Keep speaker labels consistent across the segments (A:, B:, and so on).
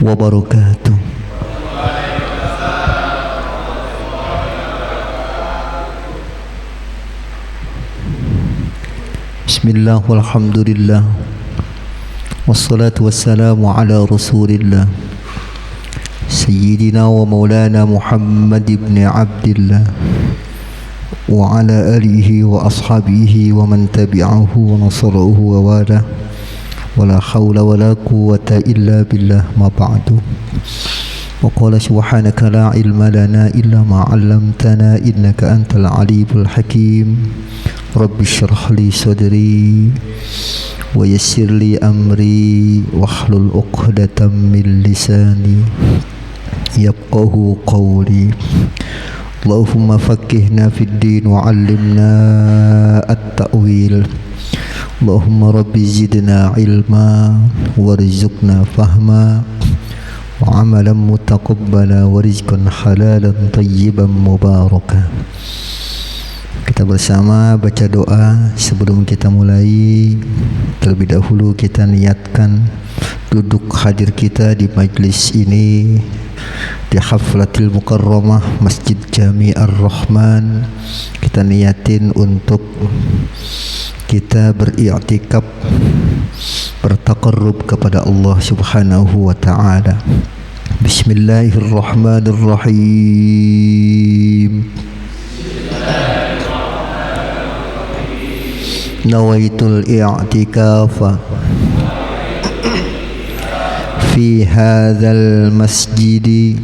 A: wabarakatuh. Bismillah walhamdulillah wassalatu wassalamu ala rasulillah Sayyidina wa maulana Muhammad ibn Abdillah wa ala alihi wa ashabihi wa man tabi'ahu wa nasarahu wa wala wa la hawla wa la quwwata illa billah ma ba'du. Wa qala subhanaka la ilma lana illa ma 'allamtana innaka antal alimul hakim. Rabbi syrah li sadri wa yassir li amri wahlul 'uqdatam min lisani yafqahu qawli. Allahumma faqqihna fid din wa 'allimna at-ta'wil. Allahumma rabbi zidna ilma warzuqna fahma wa 'amalan mutaqabbala wa rizqan halalan tayyiban mubaraka. Kita bersama baca doa sebelum kita mulai. Terlebih dahulu kita niatkan duduk hadir kita di majlis ini di Haflatil Mukarramah Masjid Jami Ar-Rahman. Kita niatin untuk kita beriktikaf, bertaqarrub kepada Allah Subhanahu wa taala. Bismillahirrahmanirrahim. Nawaitul i'tikafa fi hadzal masjid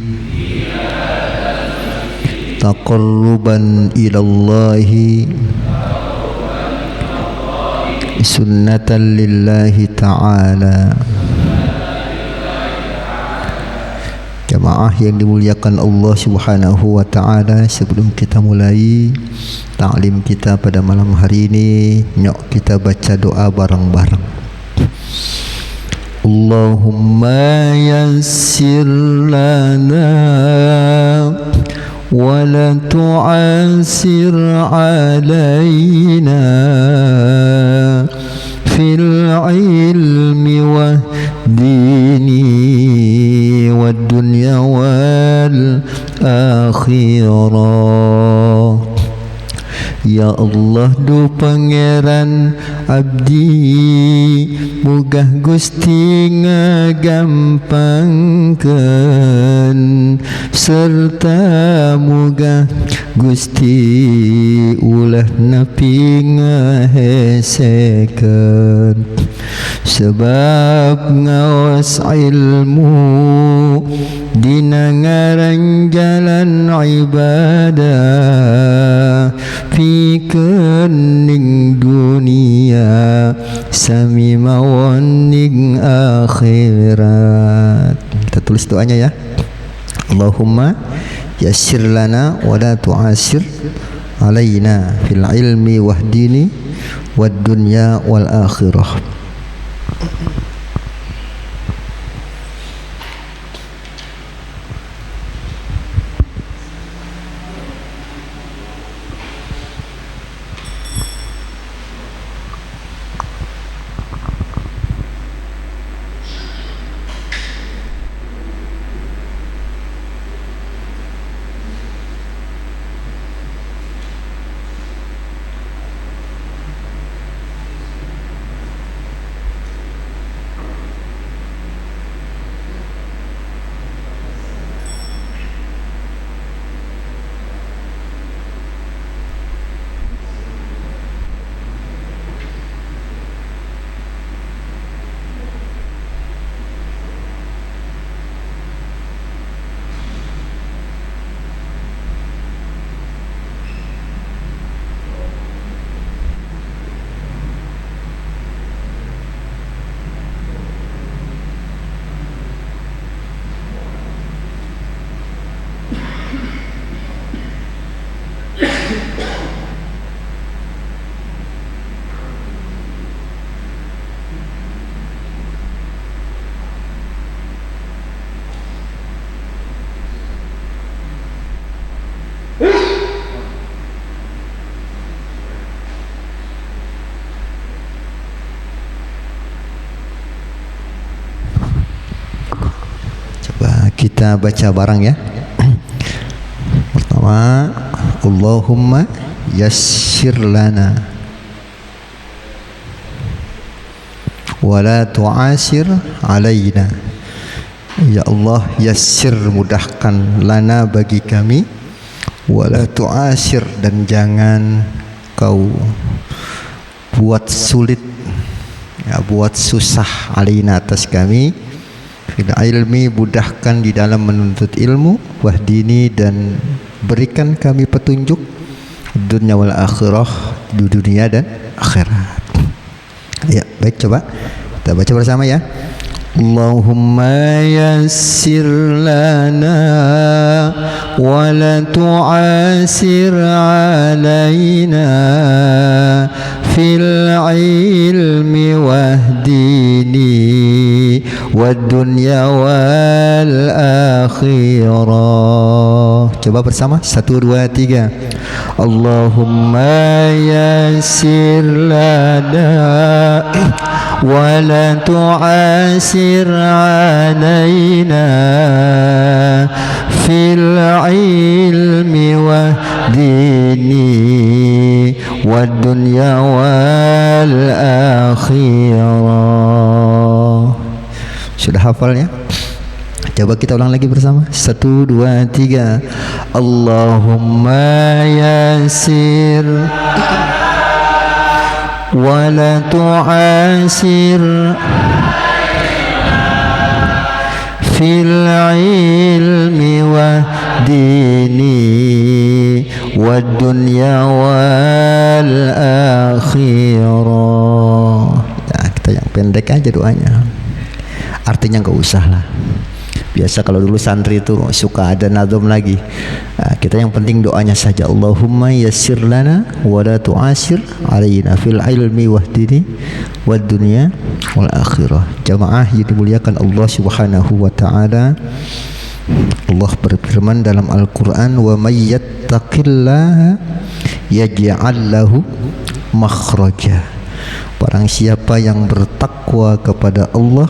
A: taqarruban ila Allah sunnatan lillahi ta'ala. Jamaah yang dimuliakan Allah Subhanahu wa taala, sebelum kita mulai ta'lim kita pada malam hari ini, nyok kita baca doa bareng-bareng. Allahumma yassir lana wa la tu'assir alaina fil ilmi wa dini wa dunya wal akhirah. Ya Allah, du pangeran abdi mugah Gusti ngagampangkeun serta mugah Gusti ulah napi ngahesekeun, sebab ngaos ilmu dina ngaran jalan ibadah pikeun ning dunia sami mawon ning akhirat. Kita tulis doanya ya. Allahumma yassir lana wa la tu'assir alaina fil ilmi wahdini wad dunya wal akhirah. Kita baca bareng ya. Pertama, Allahumma yassir lana wa la tu'asir alaina. Ya Allah, yassir, mudahkan, lana, bagi kami, wa la tu'asir, dan jangan kau buat sulit, ya, buat susah, alaina, atas kami, fil ilmi, mudahkan di dalam menuntut ilmu, wahdini, dan berikan kami petunjuk, dunia wal akhirah, di dunia dan akhirat. Ya, baik, coba kita baca bersama ya. Allahumma yassir lana wa la tu'asir alaina fil ilmi wahdini wad dunya wal akhirah. Coba bersama, 1, 2, 3. Allahumma yassir lana wa la tu'asir alaina fil ilmi wa dini wad dunya wal akhirah. Sudah hafal ya? Coba kita ulang lagi bersama, 1, 2, 3. Allahumma yassir wa la tu'asir fil ilmi wa dini wad dunya wal akhirah. Nah, kita yang pendek aja doanya, artinya nggak usah lah. Biasa kalau dulu santri itu suka ada nazam lagi. Nah, kita yang penting doanya saja. Allahumma yassir lana wa la tu'asir alaina fil ilmi wahdini wad dunya wal akhirah. Jamaah yang dimuliakan Allah Subhanahu wa taala, Allah berfirman dalam Al-Qur'an, wa may yattaqillaha yaj'al lahu makhraja. Barang siapa yang bertakwa kepada Allah,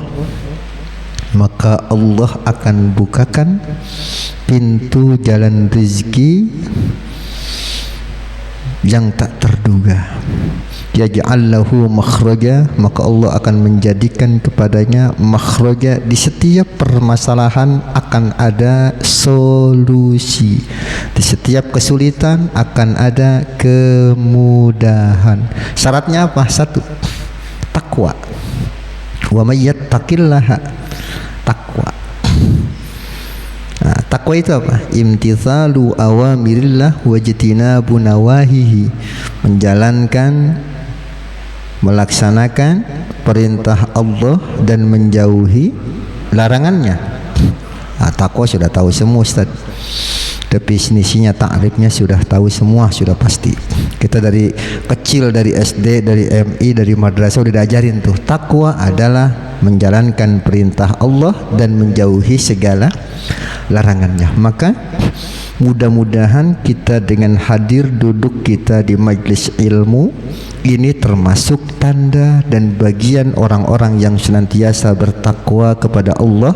A: maka Allah akan bukakan pintu jalan rezeki yang tak terduga. Yaj'al lahu makhraja, maka Allah akan menjadikan kepadanya makhraja. Di setiap permasalahan akan ada solusi, di setiap kesulitan akan ada kemudahan. Syaratnya apa? 1, takwa. Wa may yattaqillaha, takwa. Nah, takwa itu apa? Imtithalu awamirillah wajtinabu nawahihi, menjalankan, melaksanakan perintah Allah dan menjauhi larangannya. Nah, takwa sudah tahu semua Ustaz, definisinya, takrifnya sudah tahu semua, sudah pasti. Kita dari kecil, dari SD, dari MI, dari madrasah udah diajarin tuh, takwa adalah menjalankan perintah Allah dan menjauhi segala larangannya. Maka mudah-mudahan kita dengan hadir duduk kita di majelis ilmu ini termasuk tanda dan bagian orang-orang yang senantiasa bertakwa kepada Allah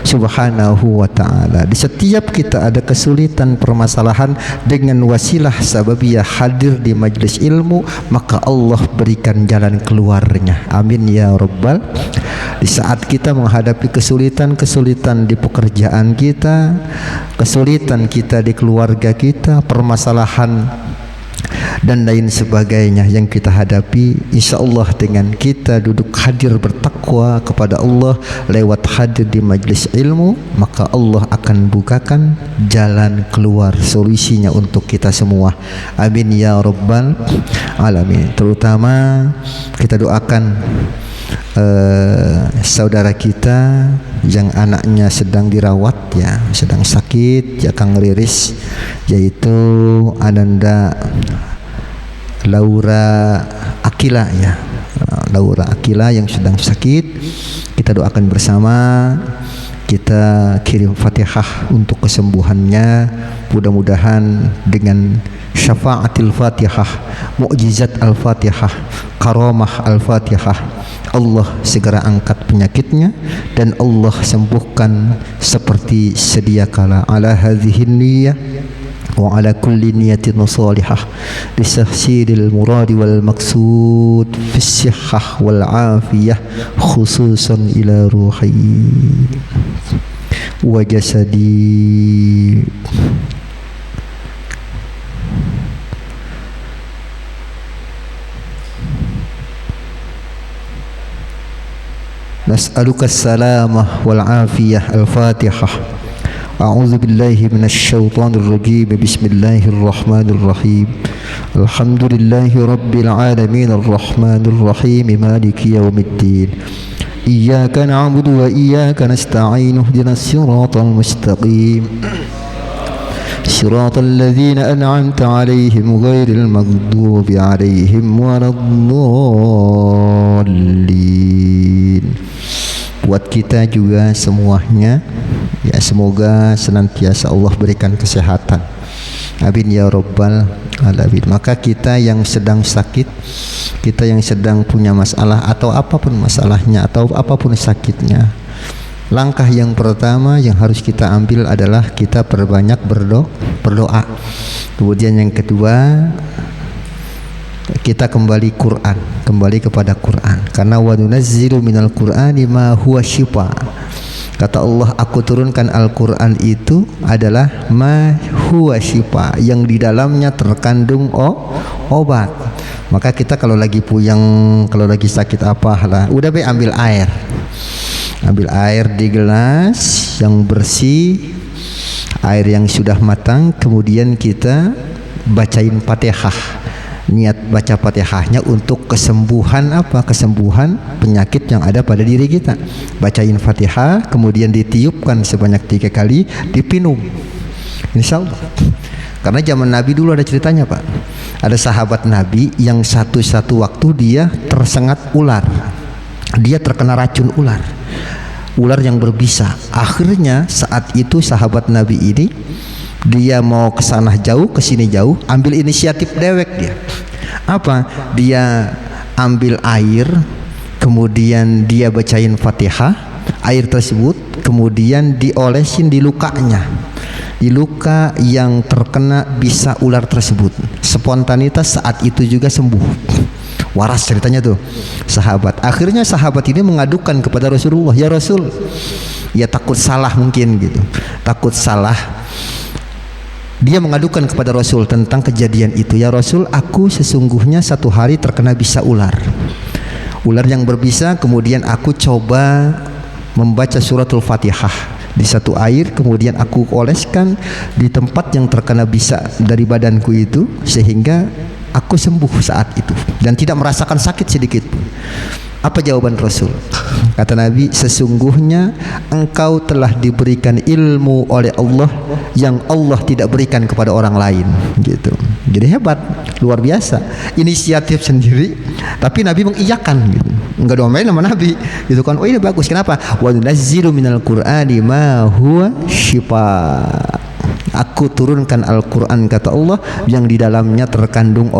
A: Subhanahu wa ta'ala. Di setiap kita ada kesulitan, permasalahan, dengan wasilah sababiyah hadir di majelis ilmu, maka Allah berikan jalan keluarnya. Amin ya rabbal. Di saat kita menghadapi kesulitan di pekerjaan kita, kesulitan kita di keluarga kita, permasalahan dan lain sebagainya yang kita hadapi, insya Allah dengan kita duduk hadir bertakwa kepada Allah lewat hadir di majelis ilmu, maka Allah akan bukakan jalan keluar, solusinya untuk kita semua. Amin ya rabbal alamin. Terutama kita doakan saudara kita yang anaknya sedang dirawat, ya, sedang sakit, ya, Kang Riris, yaitu Ananda Laura Akila, ya, Laura Akila yang sedang sakit. Kita doakan bersama kita kirim Fatihah untuk kesembuhannya. Mudah-mudahan dengan syafaatil Fatihah, mukjizat Al-Fatihah, karamah Al-Fatihah, Allah segera angkat penyakitnya dan Allah sembuhkan seperti sedia kala. Ala hadhihi niyyah wa ala kulli niyatin salihah li tahsilil muradi wal maqsud fi sihhah wal afiyah khususan ila ruhi wa jasadi. Nas'aluka as-salamah wal afiyah. Al-Fatihah. أعوذ بالله من الشيطان الرجيم. بسم الله الرحمن الرحيم. الحمد لله رب العالمين الرحمن الرحيم مالك يوم الدين. إياك نعبد وإياك نستعين. اهدنا الصراط المستقيم صراط الذين أنعمت عليهم غير المغضوب عليهم ولا الضالين. Buat kita juga semuanya, ya semoga senantiasa Allah berikan kesehatan. Amin ya rabbal alamin. Maka kita yang sedang sakit, kita yang sedang punya masalah atau apapun masalahnya atau apapun sakitnya, langkah yang pertama yang harus kita ambil adalah kita perbanyak berdoa. Kemudian yang kedua, kita kembali kepada Quran, karena wa nunazzilu minal Qur'ani ma huwa syifa. Kata Allah, aku turunkan Al-Quran itu adalah ma huwa syifa, yang di dalamnya terkandung obat. Maka kita kalau lagi puyeng, kalau lagi sakit apalah, udah ambil air di gelas yang bersih, air yang sudah matang, kemudian kita bacain Fatihah. Niat baca Fatihahnya untuk kesembuhan apa? Kesembuhan penyakit yang ada pada diri kita. Bacain Fatihah, kemudian ditiupkan sebanyak 3 kali, dipinum. Insya Allah. Karena zaman Nabi dulu ada ceritanya, Pak. Ada sahabat Nabi yang satu waktu dia tersengat ular. Dia terkena racun ular yang berbisa. Akhirnya saat itu sahabat Nabi ini, dia mau ke sana jauh, ke sini jauh, ambil inisiatif dewek dia. Apa? Dia ambil air, kemudian dia bacain Fatihah, air tersebut kemudian diolesin di lukanya, di luka yang terkena bisa ular tersebut. Spontanitas saat itu juga sembuh. Waras ceritanya tuh sahabat. Akhirnya sahabat ini mengadukan kepada Rasulullah, ya Rasul, ya takut salah mungkin gitu, takut salah. Dia mengadukan kepada Rasul tentang kejadian itu. Ya Rasul, aku sesungguhnya satu hari terkena bisa ular yang berbisa. Kemudian aku coba membaca suratul Fatihah di satu air, kemudian aku oleskan di tempat yang terkena bisa dari badanku itu, sehingga aku sembuh saat itu dan tidak merasakan sakit sedikit pun. Apa jawaban Rasul? Kata Nabi, sesungguhnya engkau telah diberikan ilmu oleh Allah yang Allah tidak berikan kepada orang lain, gitu. Jadi hebat, luar biasa, inisiatif sendiri, tapi Nabi mengiyakan, gitu. Enggak domain sama Nabi, gitu kan. Oh ini bagus, kenapa? Wa nunazzilu minal Qur'ani ma huwa syifa. Aku turunkan Al-Quran, kata Allah, yang di dalamnya terkandung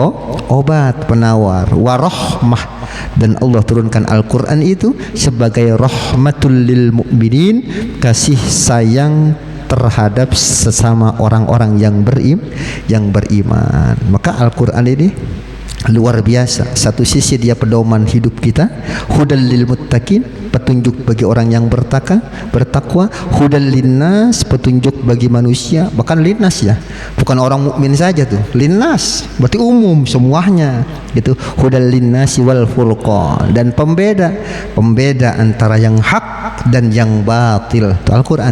A: obat, penawar, warahmah. Dan Allah turunkan Al-Quran itu sebagai rahmatul lil mu'minin, kasih sayang terhadap sesama orang-orang yang beriman. Maka Al-Quran ini luar biasa. Satu sisi dia pedoman hidup kita, hudal lil muttaqin, petunjuk bagi orang yang bertakwa, hudal linnas, petunjuk bagi manusia, bahkan linnas ya, bukan orang mukmin saja tuh, linnas berarti umum semuanya gitu. Hudal linnasi wal furqan, dan pembeda antara yang hak dan yang batil, itu Al-Quran.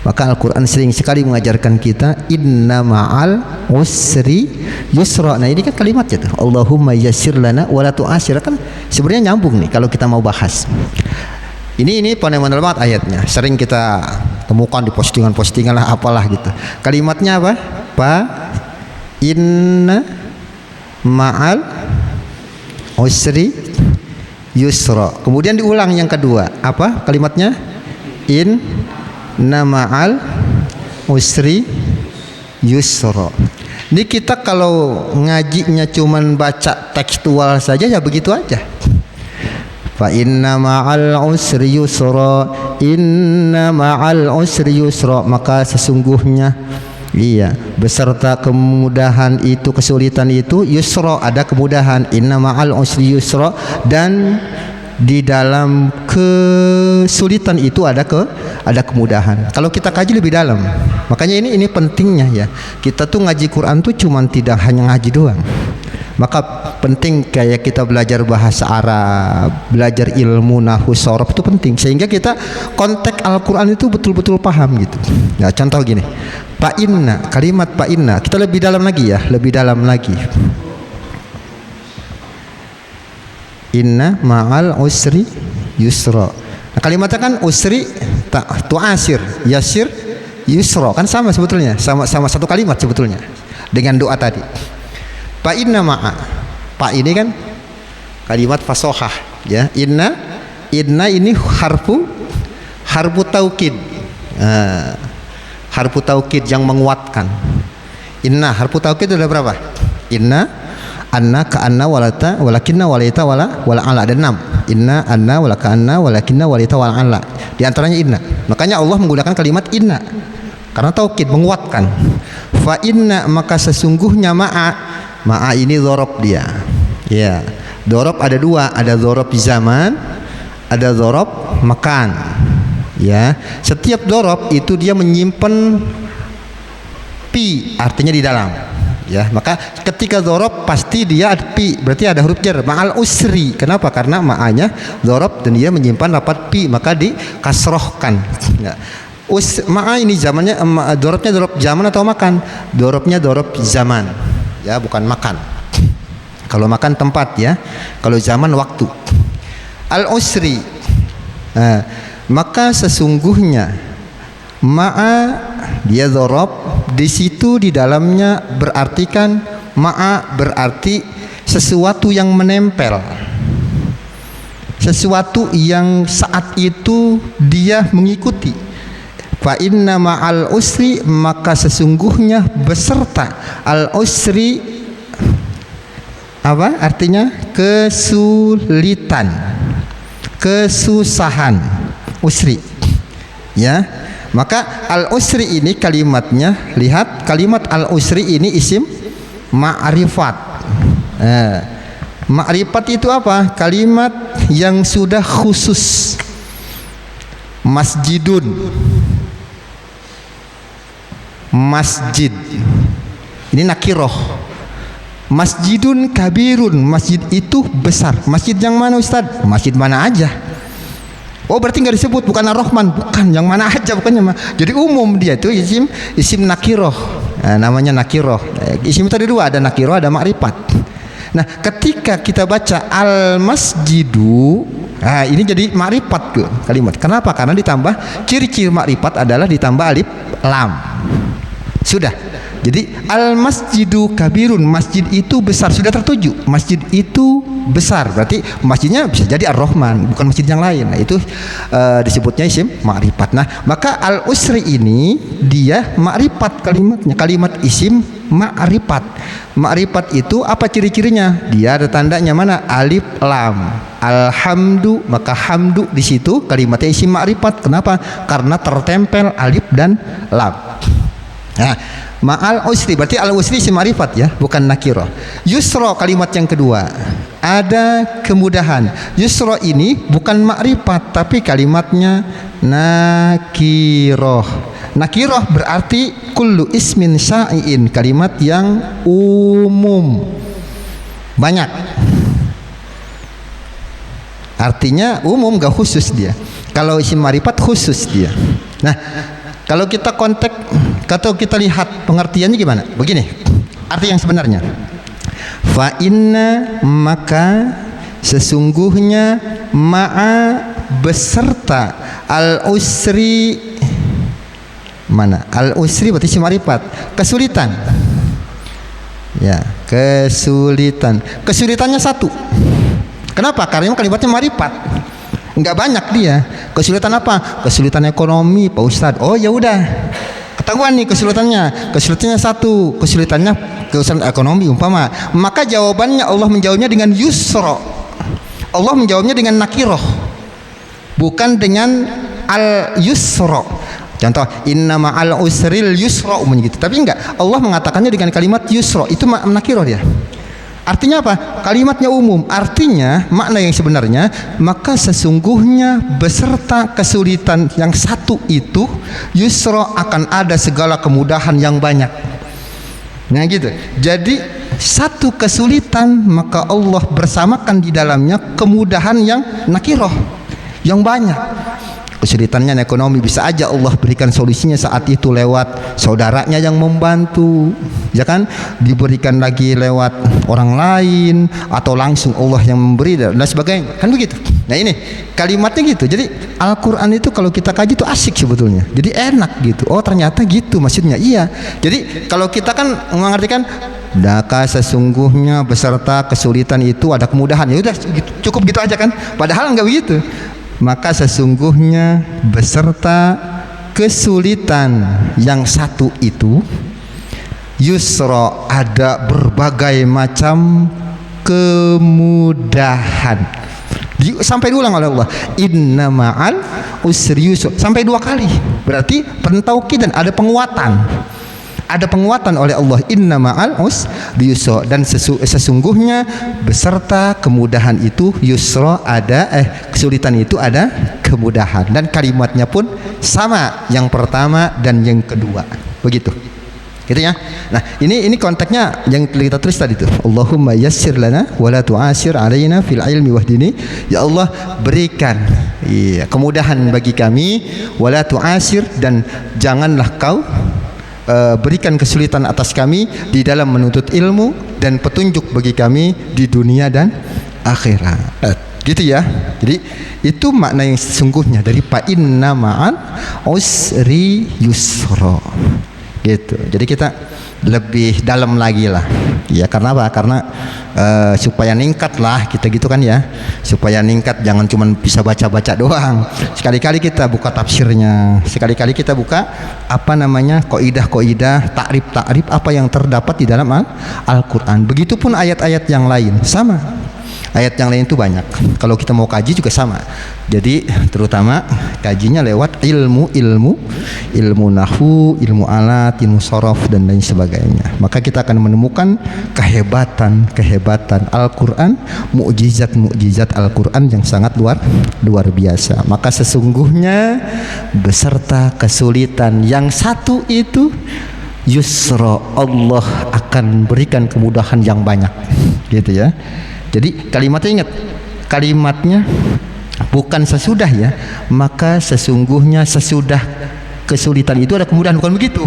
A: Maka Al-Quran sering sekali mengajarkan kita inna ma'al usri yusra. Nah ini kan kalimatnya tuh, Allahumma yassir lana wa la tu'assir, kan sebenarnya nyambung nih kalau kita mau bahas. Ini fenomenal banget ayatnya, sering kita temukan di postingan lah apalah gitu. Kalimatnya apa? Inna ma'al usri yusra. Kemudian diulang yang kedua, apa kalimatnya? inna ma'al usri yusra. Ini kita kalau ngajinya cuman baca tekstual saja ya begitu aja. Fa inna ma'al usri yusra, inna ma'al usri yusra, maka sesungguhnya beserta kemudahan itu, kesulitan itu, yusra ada kemudahan, inna ma'al usri yusra, dan di dalam kesulitan itu ada kemudahan. Kalau kita kaji lebih dalam, makanya ini pentingnya ya. Kita tuh ngaji Quran tuh cuman tidak hanya ngaji doang. Maka penting kayak kita belajar bahasa Arab, belajar ilmu nahwu sorof itu penting, sehingga kita konteks Al-Quran itu betul-betul paham gitu. Ya, contoh gini, Pak Inna, kalimat Pak Inna, kita lebih dalam lagi ya, lebih dalam lagi. Inna ma'al usri yusra. Nah, kalimatnya kan usri tu'asir, yasir, yusra, kan sama sebetulnya, sama satu kalimat sebetulnya dengan doa tadi. Pak inna ma'a, pak ini kan kalimat fasohah ya. Inna ini harfu taukid, harfu taukid yang menguatkan. Inna harfu taukid ada berapa? Inna, anna, ka'anna, walata, walakinna, walita, wala ala, ada 6. Inna, anna, walaka, anna, walakinna, walita, wala ala. Di antaranya inna. Makanya Allah menggunakan kalimat inna karena taukid, menguatkan. Fa inna, maka sesungguhnya ma'a ini dzorob dia. Ya, dzorob ada 2, ada dzorob zaman, ada dzorob makan. Ya, setiap dzorob itu dia menyimpan pi, artinya di dalam. Ya, maka ketika dzorob pasti dia ada pi, berarti ada huruf jar. Ma'al usri. Kenapa? Karena ma'anya dzorob dan dia menyimpan lapat pi, maka dikasrohkan. Ya. Ma'a ini zamannya, dzorobnya dzorob zaman atau makan? Dzorobnya dzorob zaman. Ya, bukan makan. Kalau makan tempat ya, kalau zaman waktu. Al usri, maka sesungguhnya ma'a dia dzorob, di situ di dalamnya berartikan ma'a berarti sesuatu yang menempel, sesuatu yang saat itu dia mengikuti. Fa inna ma'al usri, maka sesungguhnya beserta al usri, apa artinya? Kesulitan, kesusahan, usri ya. Maka al usri ini kalimatnya, lihat kalimat al usri ini isim ma'rifat. Ma'rifat itu apa? Kalimat yang sudah khusus. Masjidun, masjid ini nakiroh. Masjidun kabirun, masjid itu besar. Masjid yang mana Ustaz? Masjid mana aja. Oh, berarti nggak disebut, bukan ar-Rahman, bukan, yang mana aja, bukannya. Jadi umum dia itu isim nakiroh. Namanya nakiroh. Isim tadi 2, ada nakiroh, ada makrifat. Nah, ketika kita baca al masjidu, ini jadi makrifat tuh kalimat. Kenapa? Karena ditambah, ciri-ciri makrifat adalah ditambah alif lam. Sudah. Jadi al masjidu kabirun, masjid itu besar, sudah tertuju. Masjid itu besar, berarti masjidnya bisa jadi ar-Rahman, bukan masjid yang lain. Nah, itu disebutnya isim makrifat. Nah, maka al usri ini dia makrifat kalimatnya, kalimat isim makrifat. Makrifat itu apa ciri-cirinya? Dia ada tandanya mana? Alif lam. Alhamdu, maka hamdu di situ kalimatnya isim makrifat. Kenapa? Karena tertempel alif dan lam. Nah, ma'al usri berarti al usri isim makrifat ya, bukan nakirah. Yusra kalimat yang kedua, ada kemudahan. Yusra ini bukan makrifat tapi kalimatnya nakirah. Nakirah berarti kullu ismin syai'in, kalimat yang umum, banyak. Artinya umum, gak khusus dia. Kalau isim makrifat khusus dia. Nah, kalau kita konteks, atau kita lihat pengertiannya gimana? Begini, arti yang sebenarnya. Fa inna, maka sesungguhnya, ma'a beserta al usri, mana? Al usri berarti isim makrifat, kesulitan. Ya, kesulitan. Kesulitannya satu. Kenapa? Karena kalimatnya makrifat. nggak banyak dia. Kesulitan apa? Kesulitan ekonomi, Pak Ustadz. Oh ya udah, ketahuan nih kesulitannya satu, kesulitan ekonomi umpama. Maka jawabannya Allah menjawabnya dengan yusra. Allah menjawabnya dengan nakiroh, bukan dengan al yusra. Contoh, inna ma'al usril yusra gitu. Tapi enggak, Allah mengatakannya dengan kalimat yusra. Itu nakiroh dia. Artinya apa? Kalimatnya umum. Artinya makna yang sebenarnya, maka sesungguhnya beserta kesulitan yang satu itu, yusra akan ada segala kemudahan yang banyak. Nah gitu. Jadi satu kesulitan, maka Allah bersamakan di dalamnya kemudahan yang nakiroh, yang banyak. Kesulitannya ekonomi, bisa aja Allah berikan solusinya saat itu lewat saudaranya yang membantu, ya kan? Diberikan lagi lewat orang lain, atau langsung Allah yang memberi dan sebagainya, kan begitu. Nah ini kalimatnya gitu. Jadi Al-Quran itu kalau kita kaji itu asik sebetulnya, jadi enak gitu. Oh ternyata gitu maksudnya. Iya, jadi kalau kita kan mengartikan maka sesungguhnya beserta kesulitan itu ada kemudahan, ya udah cukup gitu aja kan, padahal enggak begitu. Maka sesungguhnya beserta kesulitan yang satu itu, yusra, ada berbagai macam kemudahan. Sampai diulang oleh Allah, inna ma'al usri yusra, sampai 2 kali. Berarti pentauqidan, ada penguatan. Ada penguatan oleh Allah, inna ma'al usri yusra, dan sesungguhnya beserta kemudahan itu yusra, ada kesulitan itu ada kemudahan. Dan kalimatnya pun sama, yang pertama dan yang kedua, begitu gitu ya. Nah ini konteksnya yang kita tulis tadi itu, Allahumma yassir lana wa la tu'asir alaina fil ilmi wahdini. Ya Allah, berikan kemudahan bagi kami, wa la tu'asir, dan janganlah kau berikan kesulitan atas kami di dalam menuntut ilmu, dan petunjuk bagi kami di dunia dan akhirat. Gitu ya. Jadi itu makna yang sesungguhnya dari fa inna ma'al usri yusra. Gitu. Jadi kita lebih dalam lagi lah. Ya karena apa? Karena supaya ningkat lah kita gitu kan ya. Supaya ningkat, jangan cuma bisa baca-baca doang. Sekali-kali kita buka tafsirnya, sekali-kali kita buka apa namanya, kaidah-kaidah, takrib-takrib apa yang terdapat di dalam Al-Qur'an. Begitupun ayat-ayat yang lain sama. Ayat yang lain itu banyak. Kalau kita mau kaji juga sama. Jadi terutama kajinya lewat ilmu nahwu, ilmu alat, ilmu sorof dan lain sebagainya. Maka kita akan menemukan kehebatan Al-Quran, mukjizat Al-Quran yang sangat luar biasa. Maka sesungguhnya beserta kesulitan yang satu itu, yusra, Allah akan berikan kemudahan yang banyak. Gitu ya. Jadi kalimatnya, ingat kalimatnya bukan sesudah ya, maka sesungguhnya sesudah kesulitan itu ada kemudahan, bukan begitu.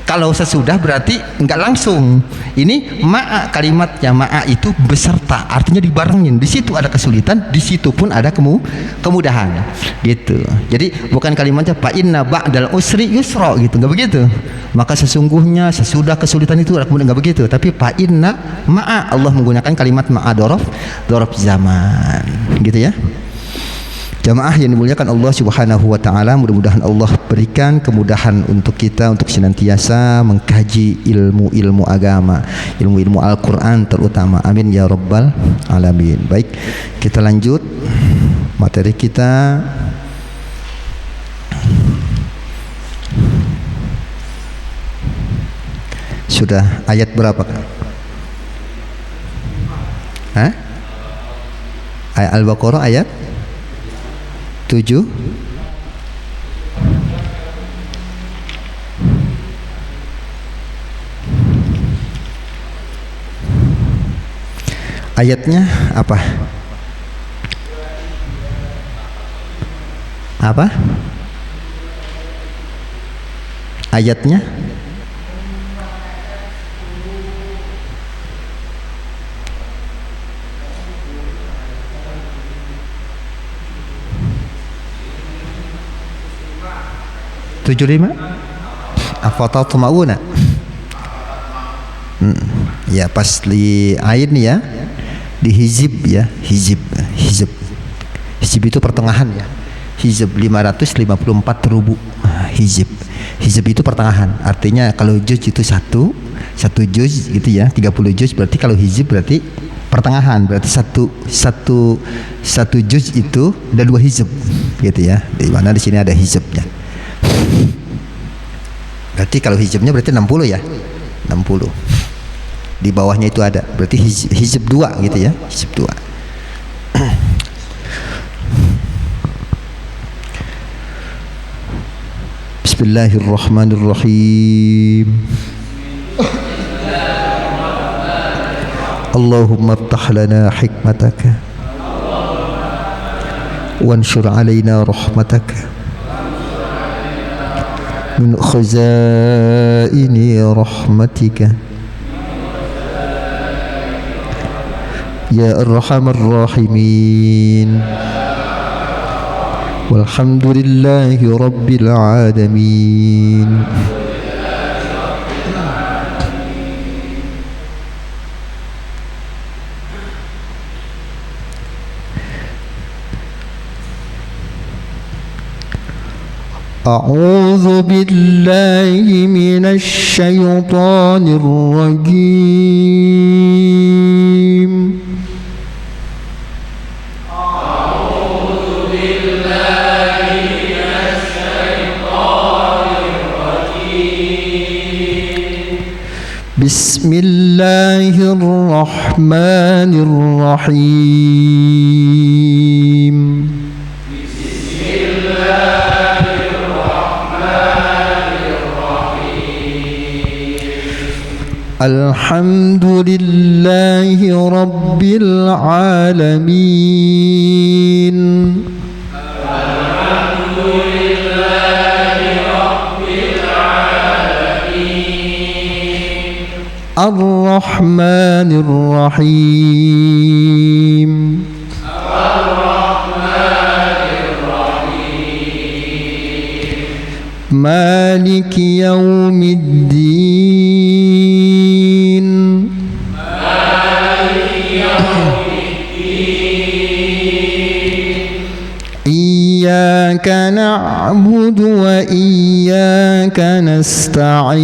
A: Kalau sesudah berarti enggak langsung. Ini ma'a, kalimatnya ma'a itu beserta, artinya dibarengin. Di situ ada kesulitan, di situ pun ada kemudahan. Gitu. Jadi bukan kalimatnya fa inna ba'dal usri yusra gitu, enggak begitu. Maka sesungguhnya sesudah kesulitan itu ada kemudahan, enggak begitu. Tapi fa inna ma'a, Allah menggunakan kalimat ma'a dzaraf zaman. Gitu ya. Jamaah yang dimuliakan Allah Subhanahu wa taala, mudah-mudahan Allah berikan kemudahan untuk kita untuk senantiasa mengkaji ilmu-ilmu agama, ilmu-ilmu Al-Qur'an terutama. Amin ya rabbal alamin. Baik, kita lanjut materi kita. Sudah ayat berapa? Ayat Al-Baqarah ayat 7. Ayatnya apa? Apa? Ayatnya tujuh lima. Afatatma'una. Ya pas di ain ya, di hizib ya, hizib Hizib itu pertengahan ya. Hizib 554 rubu. Hizib itu pertengahan. Artinya kalau juz itu satu juz gitu ya, 30 juz, berarti kalau hizib berarti pertengahan, berarti satu juz itu ada 2 hizib gitu ya. Di mana di sini ada hizibnya. Berarti kalau hizibnya berarti 60 ya. 60. Di bawahnya itu ada. Berarti hizib 2 gitu ya. Hizib 2. Bismillahirrahmanirrahim. Allahumma iftah lana hikmataka wanshur alaina rahmataka min khazaini rahmatika ya arhamar rahimin. Walhamdulillahi rabbil alamin. A'udzu billahi minasy syaithanir rajim. Bismillahirrahmanirrahim. Alhamdulillahi rabbil alamin. Ar-Rahmanir Rahim. Maliki yaumiddin. Iyyaka na'budu wa iyyaka nasta'in.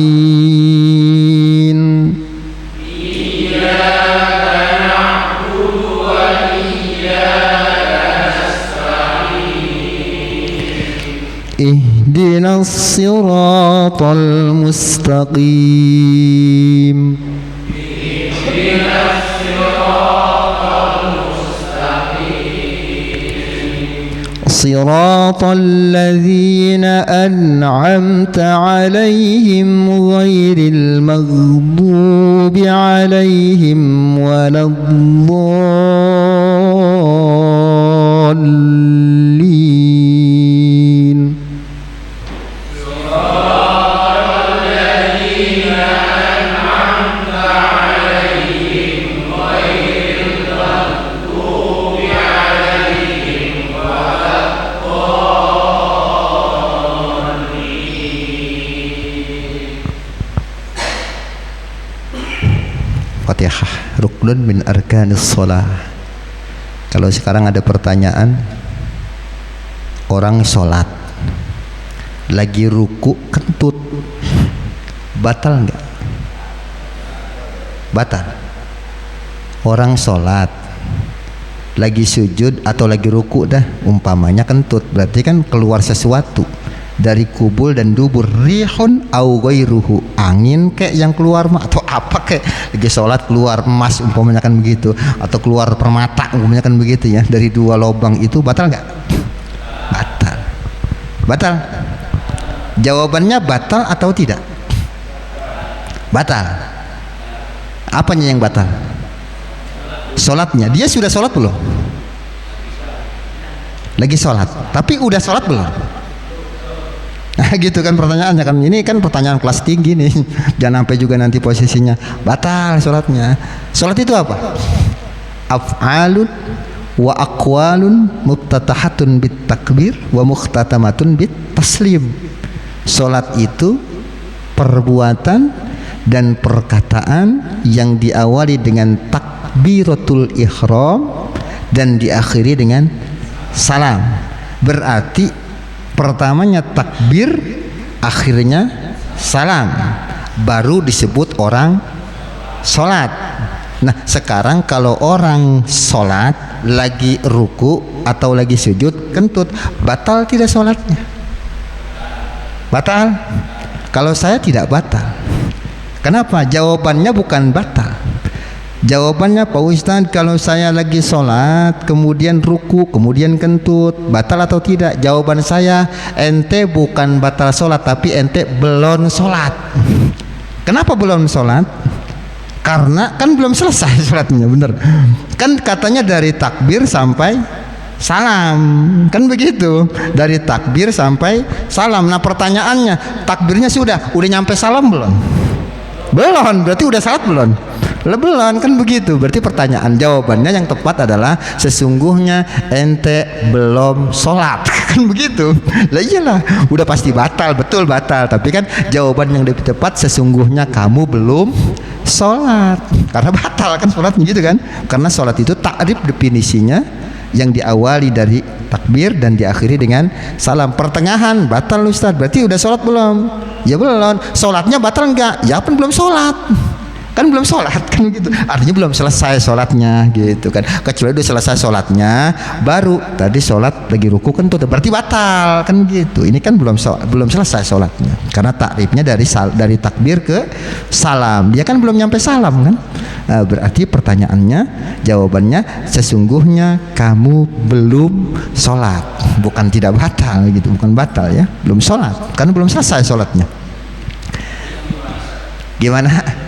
A: Ihdinas siratal mustaqim. Siratal ladzina an'amta 'alaihim ghairil maghdubi 'alaihim waladdallin. Fatihah, ruknun min arkanis shalah. Kalau sekarang ada pertanyaan, orang sholat lagi ruku kentut, batal enggak? Batal. Orang sholat lagi sujud atau lagi ruku dah, umpamanya kentut, berarti kan keluar sesuatu dari kubul dan dubur, rihun au ghairuhu, angin kayak yang keluar atau apa kayak lagi sholat keluar emas umpamanya kan begitu, atau keluar permata umpamanya kan begitu ya, dari 2 lubang itu batal nggak? Batal. Batal. Jawabannya batal atau tidak? Batal. Apanya yang batal? Sholatnya. Dia sudah sholat belum? Lagi sholat, tapi udah sholat belum? Nah, gitu kan pertanyaannya kan. Ini kan pertanyaan kelas tinggi nih. Jangan sampai juga nanti posisinya batal sholatnya. Sholat itu apa? Af'alun wa aqwalun muftatahatun bit takbir wa mukhtatamatun bit taslim. Sholat itu perbuatan dan perkataan yang diawali dengan takbiratul ihram dan diakhiri dengan salam. Berarti pertamanya takbir, akhirnya salam, baru disebut orang sholat. Nah sekarang kalau orang sholat lagi ruku atau lagi sujud kentut, batal tidak sholatnya? Batal? Kalau saya tidak batal. Kenapa? Jawabannya bukan batal. Jawabannya, Pak Ustadz, kalau saya lagi sholat kemudian ruku kemudian kentut, batal atau tidak? Jawaban saya, ente bukan batal sholat, tapi ente belum sholat. Kenapa belum sholat? Karena kan belum selesai sholatnya, bener kan? Katanya dari takbir sampai salam, kan begitu, dari takbir sampai salam. Nah pertanyaannya, takbirnya udah nyampe salam belum? Belum, berarti udah salat belum? Belum, kan begitu. Berarti pertanyaan, jawabannya yang tepat adalah sesungguhnya ente belum sholat. Kan begitu. Lah iyalah, udah pasti batal, betul batal. Tapi kan jawaban yang lebih tepat, sesungguhnya kamu belum sholat. Karena batal kan sholatnya gitu kan. Karena sholat itu takrif definisinya yang diawali dari takbir dan diakhiri dengan salam. Pertengahan batal Ustaz, berarti udah sholat belum? Ya belum. Sholatnya batal enggak? Ya pun belum sholat. Kan belum sholat, kan gitu. Artinya belum selesai sholatnya gitu kan. Kecuali udah selesai sholatnya, baru tadi sholat lagi ruku kan tuh berarti batal kan gitu. Ini kan belum selesai sholatnya, karena takrifnya dari takbir ke salam. Dia kan belum nyampe salam kan. Nah, berarti pertanyaannya, jawabannya sesungguhnya kamu belum sholat, bukan tidak batal gitu, bukan batal ya, belum sholat karena belum selesai sholatnya. Gimana?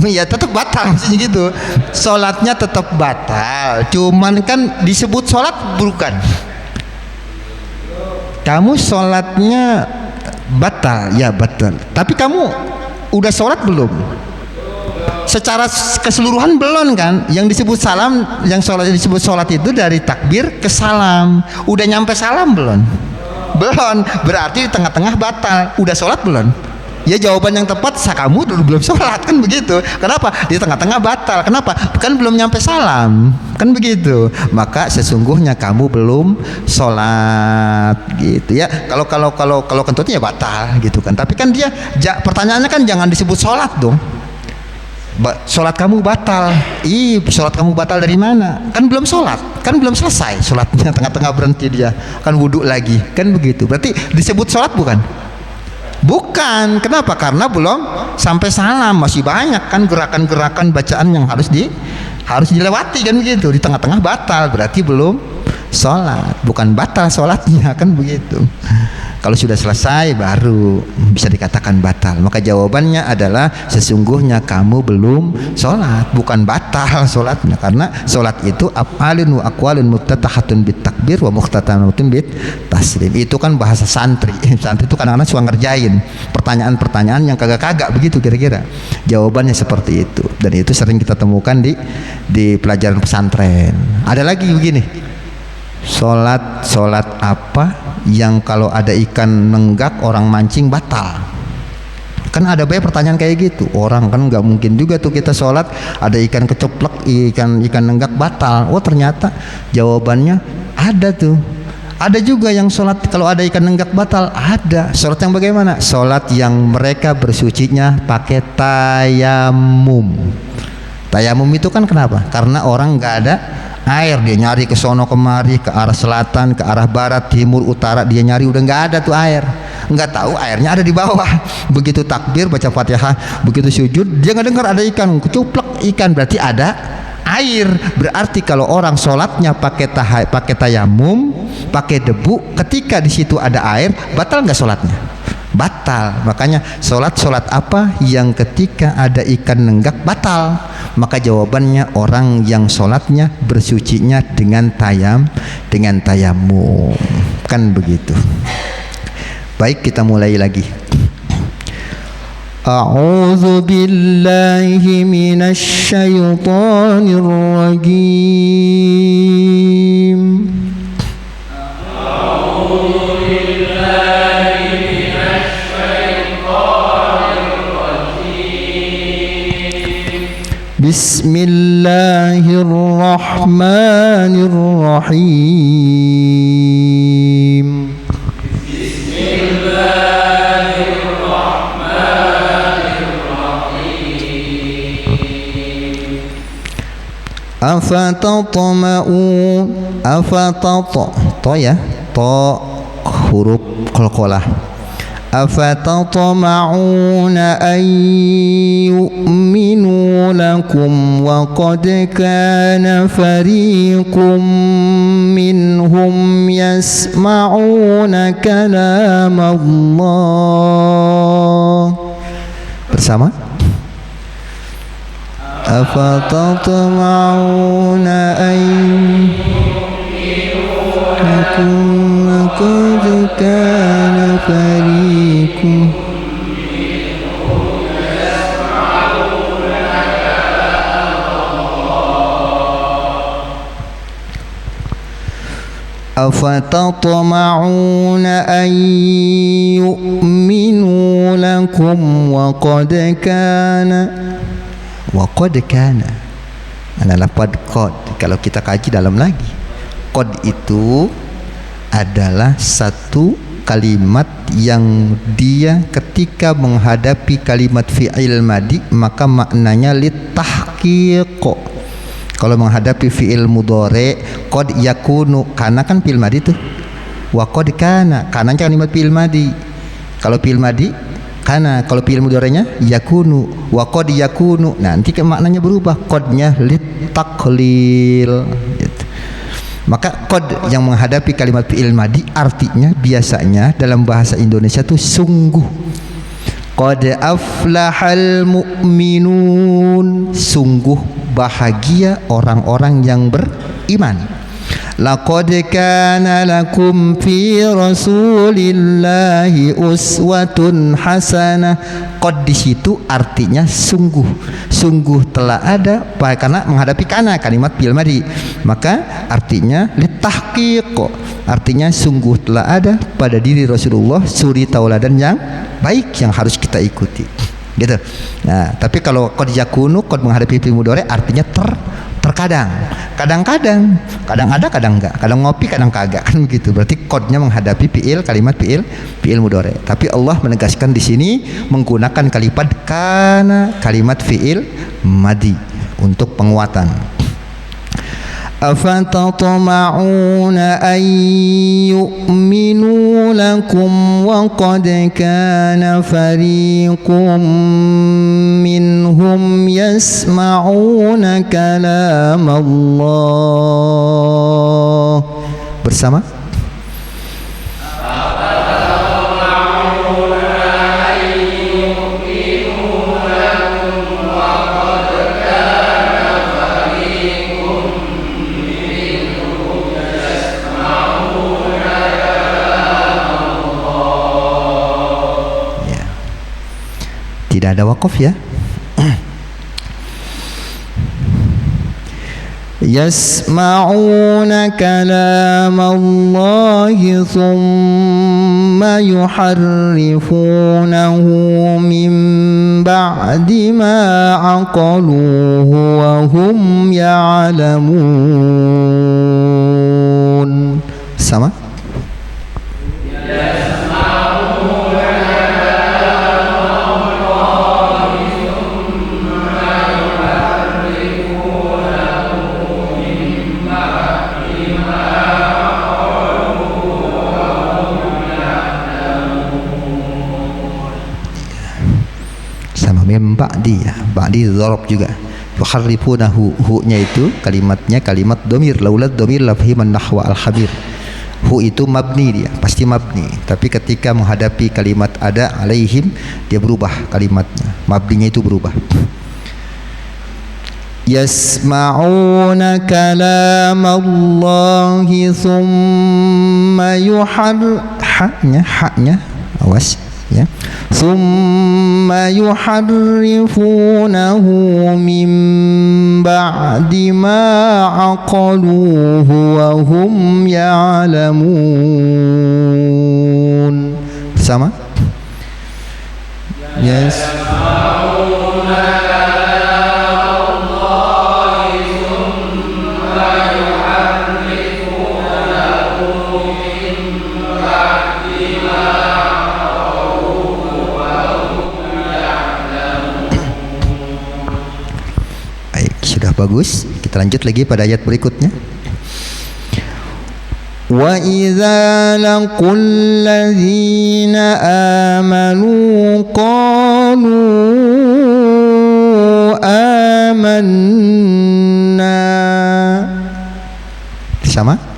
A: Ya tetap batal maksudnya gitu. Sholatnya tetap batal, cuman kan disebut sholat bukan. Kamu sholatnya batal, ya batal. Tapi kamu udah sholat belum? Secara keseluruhan belum kan? Yang disebut salam, yang disebut sholat itu dari takbir ke salam. Udah nyampe salam belum? Belum. Berarti di tengah-tengah batal. Udah sholat belum? Ya jawaban yang tepat, kamu dulu belum sholat kan begitu. Kenapa? Di tengah-tengah batal. Kenapa? Kan belum nyampe salam kan begitu. Maka sesungguhnya kamu belum sholat gitu ya. Kalau kentutnya ya batal gitu kan. Tapi kan dia pertanyaannya kan jangan disebut sholat dong. Sholat kamu batal. Sholat kamu batal dari mana? Kan belum sholat, kan belum selesai sholatnya, tengah-tengah berhenti dia, kan wudhu lagi kan begitu. Berarti disebut sholat bukan? Bukan. Kenapa? Karena belum sampai salam, masih banyak kan gerakan-gerakan bacaan yang harus dilewati kan begitu. Di tengah-tengah batal, berarti belum sholat, bukan batal sholatnya kan begitu. Kalau sudah selesai baru bisa dikatakan batal. Maka jawabannya adalah sesungguhnya kamu belum sholat, bukan batal sholatnya. Karena sholat itu af'alun wa aqwalun muftatahatun bit takbir wa muftatahatun bit taslim. Itu kan bahasa santri. Santri itu kadang-kadang suka ngerjain pertanyaan-pertanyaan yang kagak-kagak begitu kira-kira. Jawabannya seperti itu. Dan itu sering kita temukan di pelajaran pesantren. Ada lagi begini. Sholat apa yang kalau ada ikan nenggak orang mancing batal? Kan ada banyak pertanyaan kayak gitu. Orang kan nggak mungkin juga tuh kita sholat ada ikan kecoplek, ikan nenggak batal. Oh ternyata jawabannya ada tuh. Ada juga yang sholat kalau ada ikan nenggak batal. Ada. Sholat yang bagaimana? Sholat yang mereka bersucinya pakai tayamum. Tayamum itu kan kenapa? Karena orang nggak ada air, dia nyari ke sono kemari, ke arah selatan, ke arah barat, timur, utara, dia nyari udah nggak ada tuh air, nggak tahu airnya ada di bawah. Begitu takbir baca Fatihah, begitu sujud dia nggak dengar ada ikan, kecuplek ikan, berarti ada air. Berarti kalau orang sholatnya pakai tayamum, pakai debu, ketika di situ ada air, batal nggak sholatnya? Batal. Makanya sholat apa yang ketika ada ikan nenggak batal? Maka jawabannya orang yang sholatnya bersucinya dengan tayamum, kan begitu. Baik, kita mulai lagi. A'udzu billahi minasy syaithanir rajim. Bismillahirrahmanirrahim. Bismillahirrahmanirrahim. Afatatma'un to ya, to huruf qalqalah. Afatatma'una an yu'minu lakum wa qad kana fariqum minhum yasma'una kalam Allah. Bersama. Afatatma'una an yu'minu laqad kana fariqum afatatma'una an yu'minu lakum wa qad kana adalah lafaz qad. Kalau kita kaji dalam lagi, qad itu adalah satu kalimat yang dia ketika menghadapi kalimat fi'il madi maka maknanya litahqiq. Kalau menghadapi fi'il mudhari qad yakunu, kana kan fi'il madi tuh, wa qad kana, kana kalimat fi'il madi. Kalau fi'il madi kana, kalau fi'il mudhari'nya yakunu, wa qad yakunu, nanti maknanya berubah, qadnya litaqlil gitu. Maka qad yang menghadapi kalimat fi'il madi artinya biasanya dalam bahasa Indonesia itu sungguh. Qad aflahal mu'minun, sungguh bahagia orang-orang yang beriman. Laqad kana lakum fi rasulillahi uswatun hasanah. Qad di situ artinya sungguh, sungguh telah ada, karena menghadapi kana kalimat fi'il madi, maka artinya litahqiq, artinya sungguh telah ada pada diri Rasulullah suri tauladan yang baik yang harus kita ikuti gitu. Nah, tapi kalau qad yakunu, qad menghadapi fi'il mudhari artinya terkadang, kadang-kadang, kadang ada, kadang enggak, kadang ngopi, kadang kagak, kan begitu. Berarti qadnya menghadapi kalimat fi'il mudhari. Tapi Allah menegaskan di sini menggunakan kalimat kana, kalimat fi'il madi untuk penguatan. Afatatma'una an yu'minu lakum wa qad kana fariqum minhum yasma'una kalam Allah. Bersama. Tidak ada wakaf ya. Yasma'una kalam Allahi thumma yuharrifunahu min ba'di ma aqaluhu wa hum ya'lamun. Sama? Ba'di ya, ba'di dzarab juga. Yuharrifunahu, hu-nya itu kalimatnya kalimat dhamir, laulad dhamir lafhiman nahwa al-khabir. Hu itu mabni, dia pasti mabni, tapi ketika menghadapi kalimat ada alaihim dia berubah kalimatnya, mabninya itu berubah. Yasma'una kalam Allahi thumma haknya awas ya, thumma yuharrifunahu min ba'di ma aqaluhu wa hum ya'lamun. Bersama. Yes. bagus. Kita lanjut lagi pada ayat berikutnya. Wa idza laqul ladzina amanu qalu amanna. Sama?